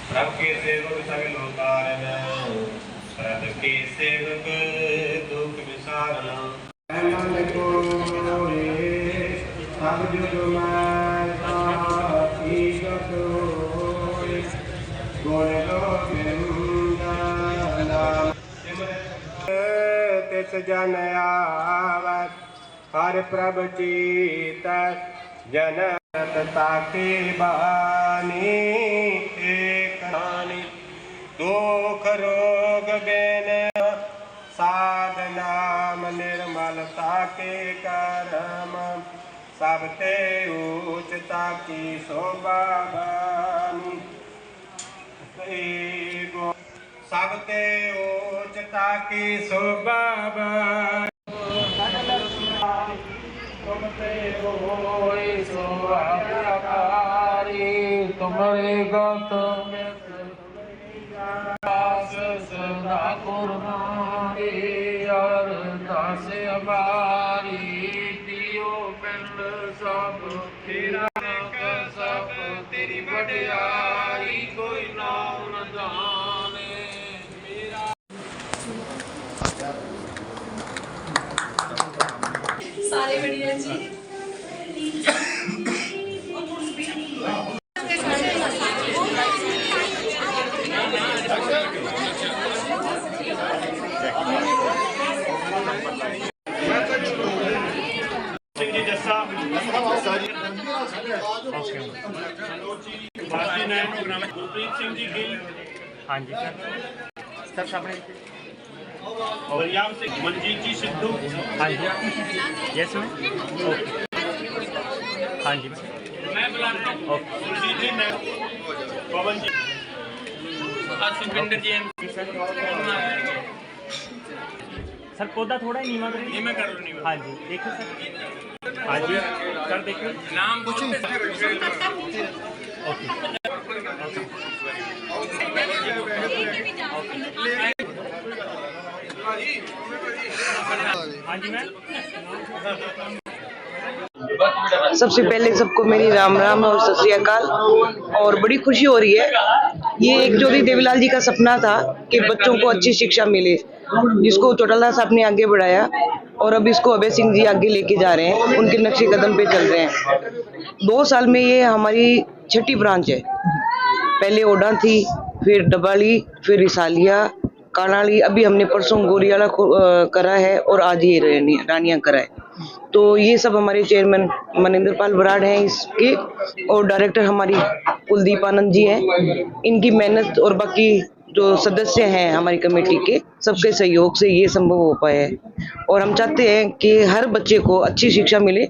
प्रभ के सेवक सभी लोकार प्रभ के सेवक दुख विसारना तिस जन आवत हर प्रभ चीत जन ताके बानी एक नानी दुख रोग बेन साधनाम निर्मलता के कर्म सबते उच्चता की शोभा बानी सबते उच्चता की शोभा बानी तुम्हारे गौतम सदा कुर्बानी और दास हमारी दियो पिंड सब तेरा सब तेरी बड़ाई कोई नाम न जाने मेरा सारे बढ़िया जी। गुरप्रीत सिंह जी गिल, हाँ जी सर सामने बलराम सिंह, मनजीत जी सिद्धू, हाँ जी यस मैम ओके हाँ जी मैं बुलाता हूँ ओके सुरजीत जी, मैं पवन जी, सुखविंदर जी सर पौधा थोड़ा ही नीवा करें। मैं कर लूँ हाँ जी देखिए सर हाँ जी सर देखिए नाम कुछ ओके हाँ जी मैम। सबसे पहले सबको मेरी राम राम और सत श्री अकाल। और बड़ी खुशी हो रही है, ये एक चौधरी देवीलाल जी का सपना था कि बच्चों को अच्छी शिक्षा मिले, जिसको चौटाला साहब ने आगे बढ़ाया और अब इसको अभय सिंह जी आगे लेके जा रहे हैं, उनके नक्शे कदम पे चल रहे हैं। 2 साल में ये हमारी 6ठी ब्रांच है। पहले ओडा थी, फिर डबाली, फिर रिसालिया, कानाली, अभी हमने परसों गोरियाला करा है और आज ये रानिया करा है। तो ये सब हमारे चेयरमैन मनिंदर पाल बराड़ हैं इसके, और डायरेक्टर हमारी कुलदीप आनंद जी हैं। इनकी मेहनत और बाकी जो सदस्य हैं हमारी कमेटी के, सबके सहयोग से ये संभव हो पाया है। और हम चाहते हैं कि हर बच्चे को अच्छी शिक्षा मिले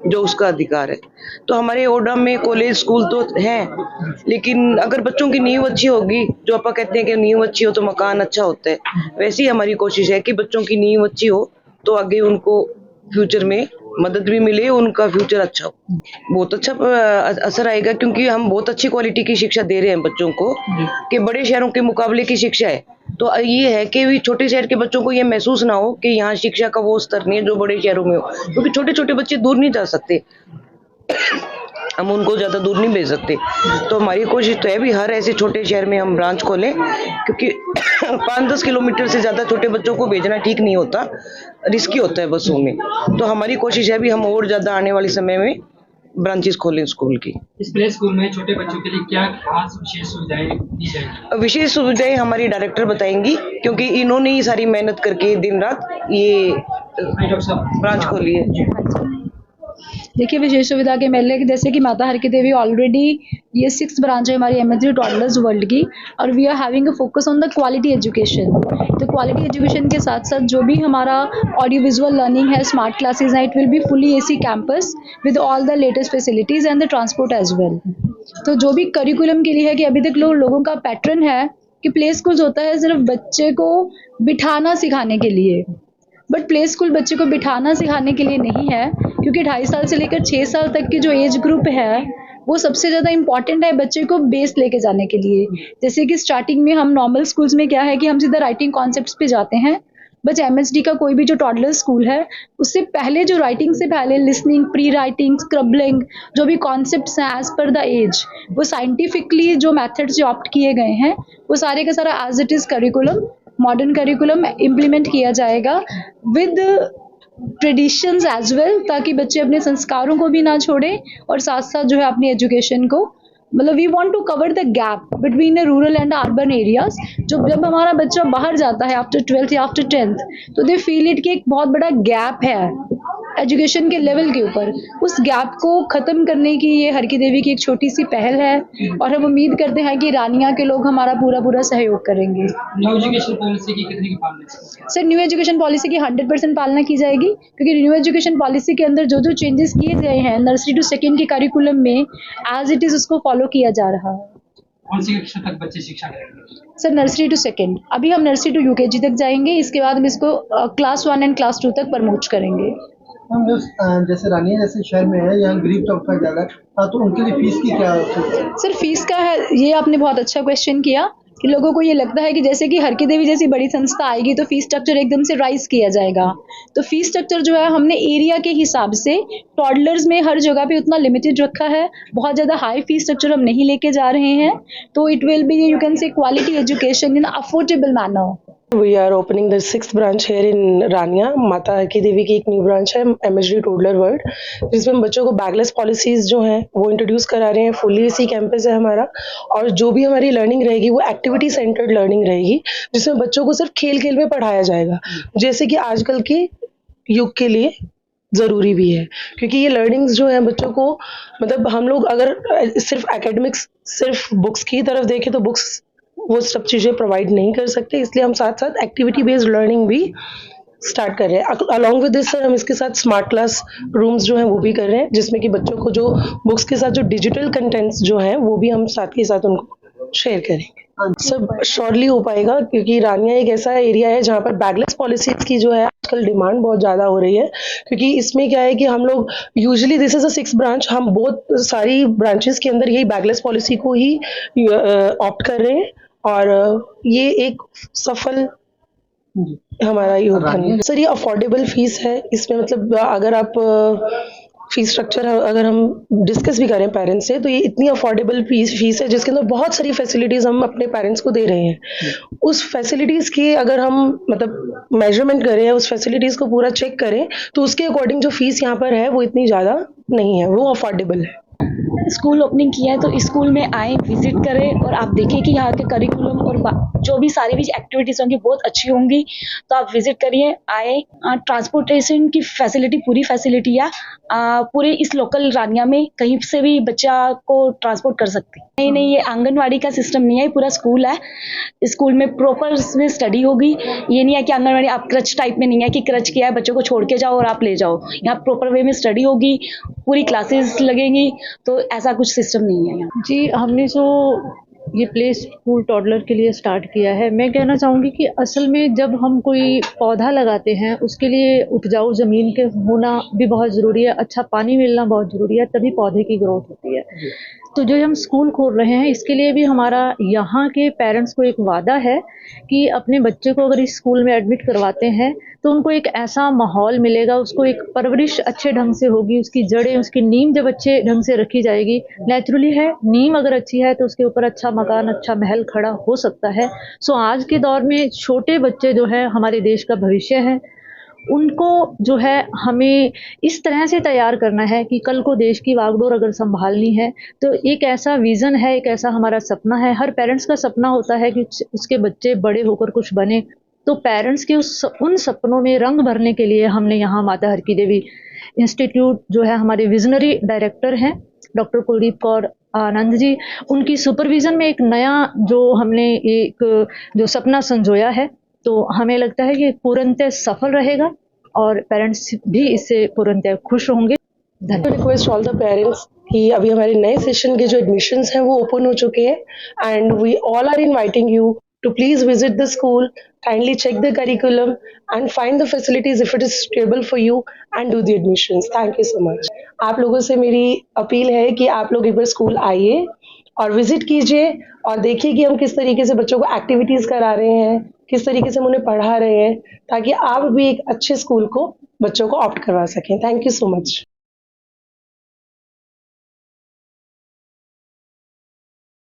जो उसका अधिकार है। तो हमारे ओडा में कॉलेज स्कूल तो हैं, लेकिन अगर बच्चों की नींव अच्छी होगी, जो आप कहते हैं कि नींव अच्छी हो तो मकान अच्छा होता है, वैसे ही हमारी कोशिश है कि बच्चों की नींव अच्छी हो तो आगे उनको फ्यूचर में मदद भी मिले, उनका फ्यूचर अच्छा हो। बहुत अच्छा असर आएगा, क्योंकि हम बहुत अच्छी क्वालिटी की शिक्षा दे रहे हैं बच्चों को, कि बड़े शहरों के मुकाबले की शिक्षा है। तो ये है कि छोटे शहर के बच्चों को ये महसूस ना हो कि यहाँ शिक्षा का वो स्तर नहीं है जो बड़े शहरों में हो, क्योंकि छोटे छोटे बच्चे दूर नहीं जा सकते, हम उनको ज्यादा दूर नहीं भेज सकते। तो हमारी कोशिश तो है भी हर ऐसे छोटे शहर में हम ब्रांच खोलें, क्योंकि 5-10 किलोमीटर से ज्यादा छोटे बच्चों को भेजना ठीक नहीं होता, रिस्की होता है बसों में। तो हमारी कोशिश है भी हम और ज्यादा आने वाले समय में ब्रांचेस खोलें स्कूल की। इस प्ले स्कूल में छोटे बच्चों के लिए क्या खास विशेष सुविधाएं दी जाएंगी? विशेष सुविधाएं हमारी डायरेक्टर बताएंगी, क्योंकि इन्होंने ही सारी मेहनत करके दिन रात ये ब्रांच खोली है। देखिए, विशेष सुविधा के मेले की जैसे कि माता हर की देवी ऑलरेडी ये 6th ब्रांच है हमारी एमएचडी टॉडलर्स वर्ल्ड की, और we are having a focus on the quality education. तो क्वालिटी एजुकेशन के साथ साथ जो भी हमारा ऑडियो विजुअल लर्निंग है, स्मार्ट क्लासेज है, it will be fully AC campus with all the latest facilities and the transport as well. तो जो भी करिकुलम के लिए है कि अभी तक लोगों का पैटर्न है कि प्ले स्कूल्स होता है सिर्फ बच्चे को बिठाना सिखाने के लिए, बट प्ले स्कूल बच्चे को बिठाना सिखाने के लिए नहीं है, क्योंकि 2.5 साल से लेकर 6 साल तक की जो एज ग्रुप है वो सबसे ज़्यादा इम्पॉर्टेंट है बच्चे को बेस लेके जाने के लिए। जैसे कि स्टार्टिंग में हम नॉर्मल स्कूल्स में क्या है कि हम सीधा राइटिंग कॉन्सेप्ट्स पे जाते हैं, बट एमएसडी का कोई भी जो टॉडलर स्कूल है उससे पहले जो राइटिंग से पहले लिसनिंग, प्री राइटिंग, स्क्रबलिंग, जो भी कॉन्सेप्ट्स हैं एज पर द एज, वो साइंटिफिकली जो मेथड्स जो ऑप्ट किए गए हैं वो सारे का सारा as it is curriculum, modern curriculum implement किया जाएगा विद ट्रेडिशंस एज वेल, ताकि बच्चे अपने संस्कारों को भी ना छोड़ें और साथ साथ जो है अपनी एजुकेशन को, मतलब we want to cover the gap between the rural and urban areas. जब हमारा बच्चा बाहर जाता है आफ्टर 12th या आफ्टर 10th तो दे फील इट कि एक बहुत बड़ा गैप है एजुकेशन के लेवल के ऊपर। उस गैप को ख़त्म करने की ये हर की देवी की एक छोटी सी पहल है और हम उम्मीद करते हैं कि रानिया के लोग हमारा पूरा सहयोग करेंगे। न्यू एजुकेशन पॉलिसी की कितनी की पालना? सर, न्यू एजुकेशन पॉलिसी की 100% पालना की जाएगी, क्योंकि न्यू एजुकेशन पॉलिसी के अंदर जो जो चेंजेस किए गए हैं नर्सरी टू सेकेंड के करिकुलम में एज इट इज़ उसको फॉलो किया जा रहा है। कौन सी कक्षा तक बच्चे शिक्षा करेंगे? Sir, nursery to second. अभी हम नर्सरी टू यूकेजी तक जाएंगे, इसके बाद हम इसको क्लास 1 एंड क्लास 2 तक प्रमोट करेंगे। हम जैसे रानिया जैसे शहर में है, यहाँ गरीब तबका ज़्यादा है, तो उनके लिए फीस की क्या सोच है? सर, फीस का है, ये आपने बहुत अच्छा क्वेश्चन किया कि लोगों को ये लगता है कि जैसे कि हर की देवी जैसी बड़ी संस्था आएगी तो फीस स्ट्रक्चर एकदम से राइज किया जाएगा। तो फीस स्ट्रक्चर जो है हमने एरिया के हिसाब से टॉडलर्स में हर जगह पे उतना लिमिटेड रखा है, बहुत ज़्यादा हाई फीस स्ट्रक्चर हम नहीं लेके जा रहे हैं। तो it will B, you can say, quality education in affordable manner. We are opening the 6th branch here in Rania। माता हर की देवी की एक न्यू ब्रांच है MSD टोडलर वर्ल्ड, जिसमें हम बच्चों को बैगलेस पॉलिसीज जो हैं वो इंट्रोड्यूस करा रहे हैं। फुल्ली एसी कैंपस है हमारा, और जो भी हमारी लर्निंग रहेगी वो एक्टिविटी सेंटर्ड लर्निंग रहेगी, जिसमें बच्चों को सिर्फ खेल खेल में पढ़ाया जाएगा, जैसे कि आजकल के युग के लिए ज़रूरी भी है। क्योंकि ये लर्निंग्स जो हैं बच्चों को, मतलब हम लोग अगर सिर्फ एकेडमिक्स, सिर्फ बुक्स की तरफ देखें तो बुक्स वो सब चीज़ें प्रोवाइड नहीं कर सकते, इसलिए हम साथ साथ एक्टिविटी बेस्ड लर्निंग भी स्टार्ट कर रहे हैं। अलॉन्ग विद दिस सर, हम इसके साथ स्मार्ट क्लास रूम्स जो हैं वो भी कर रहे हैं, जिसमें कि बच्चों को जो बुक्स के साथ जो डिजिटल कंटेंट्स जो हैं वो भी हम साथ के साथ उनको शेयर करेंगे। सब श्योरली हो पाएगा, क्योंकि रानिया एक ऐसा एरिया है जहाँ पर बैगलेस पॉलिसीज की जो है आजकल डिमांड बहुत ज़्यादा हो रही है। क्योंकि इसमें क्या है कि हम लोग usually, this is a 6th branch, हम बहुत सारी ब्रांचेस के अंदर यही बैगलेस पॉलिसी को ही ऑप्ट कर रहे हैं, और ये एक सफल हमारा योगदान है। सर, ये अफोर्डेबल फीस है, इसमें मतलब अगर आप फीस स्ट्रक्चर अगर हम डिस्कस भी करें पेरेंट्स से, तो ये इतनी अफोर्डेबल फीस है जिसके अंदर बहुत सारी फैसिलिटीज़ हम अपने पेरेंट्स को दे रहे हैं। उस फैसिलिटीज़ की अगर हम मतलब मेजरमेंट करें, उस फैसिलिटीज़ को पूरा चेक करें, तो उसके अकॉर्डिंग जो फीस यहाँ पर है वो इतनी ज़्यादा नहीं है, वो अफोर्डेबल है। स्कूल ओपनिंग किया है तो स्कूल में आए, विजिट करें और आप देखें कि यहाँ के करिकुलम और जो भी सारी भी एक्टिविटीज़ होंगी बहुत अच्छी होंगी। तो आप विजिट करिए, आए। ट्रांसपोर्टेशन की फैसिलिटी, पूरी फैसिलिटी है पूरे इस लोकल रानिया में, कहीं से भी बच्चा को ट्रांसपोर्ट कर सकते हैं। नहीं, ये आंगनवाड़ी का सिस्टम नहीं है, पूरा स्कूल है। स्कूल में प्रॉपर में स्टडी होगी। ये नहीं है कि आंगनवाड़ी आप क्रच टाइप में नहीं है कि क्रच किया है बच्चों को छोड़ के जाओ और आप ले जाओ। यहाँ प्रॉपर वे में स्टडी होगी, पूरी क्लासेस लगेंगी, तो ऐसा कुछ सिस्टम नहीं है यहाँ। जी, हमने जो ये प्ले स्कूल टॉडलर के लिए स्टार्ट किया है, मैं कहना चाहूँगी कि असल में जब हम कोई पौधा लगाते हैं उसके लिए उपजाऊ ज़मीन के होना भी बहुत ज़रूरी है, अच्छा पानी मिलना बहुत ज़रूरी है, तभी पौधे की ग्रोथ होती है। तो जो हम स्कूल खोल रहे हैं इसके लिए भी हमारा यहाँ के पेरेंट्स को एक वादा है कि अपने बच्चे को अगर इस स्कूल में एडमिट करवाते हैं तो उनको एक ऐसा माहौल मिलेगा, उसको एक परवरिश अच्छे ढंग से होगी, उसकी जड़ें, उसकी नींव जब अच्छे ढंग से रखी जाएगी, नेचुरली है नींव अगर अच्छी है तो उसके ऊपर अच्छा मकान, अच्छा महल खड़ा हो सकता है। सो आज के दौर में छोटे बच्चे जो है हमारे देश का भविष्य है, उनको जो है हमें इस तरह से तैयार करना है कि कल को देश की वागडोर अगर संभालनी है तो एक ऐसा विज़न है, एक ऐसा हमारा सपना है। हर पेरेंट्स का सपना होता है कि उसके बच्चे बड़े होकर कुछ बने, तो पेरेंट्स के उन सपनों में रंग भरने के लिए हमने यहाँ माता हर की देवी इंस्टीट्यूट जो है, हमारे विजनरी डायरेक्टर हैं डॉक्टर कुलदीप कौर आनंद जी, उनकी सुपरविज़न में एक नया जो हमने एक जो सपना संजोया है, तो हमें लगता है कि पूर्णतः सफल रहेगा और पेरेंट्स भी इससे पूर्णतः खुश होंगे। धन्यवाद। रिक्वेस्ट ऑल द पेरेंट्स कि अभी हमारे नए सेशन के जो एडमिशन्स हैं वो ओपन हो चुके हैं, and we all are inviting you to please visit the school, kindly check the curriculum and find the facilities if it is suitable for you and do the admissions. Thank you so much. आप लोगों से मेरी appeal है कि आप लोग एक बार school आइए और विजिट कीजिए और देखिए कि हम किस तरीके से बच्चों को एक्टिविटीज़ करा रहे हैं, किस तरीके से हम उन्हें पढ़ा रहे हैं, ताकि आप भी एक अच्छे स्कूल को बच्चों को ऑप्ट करवा सकें। Thank you so much.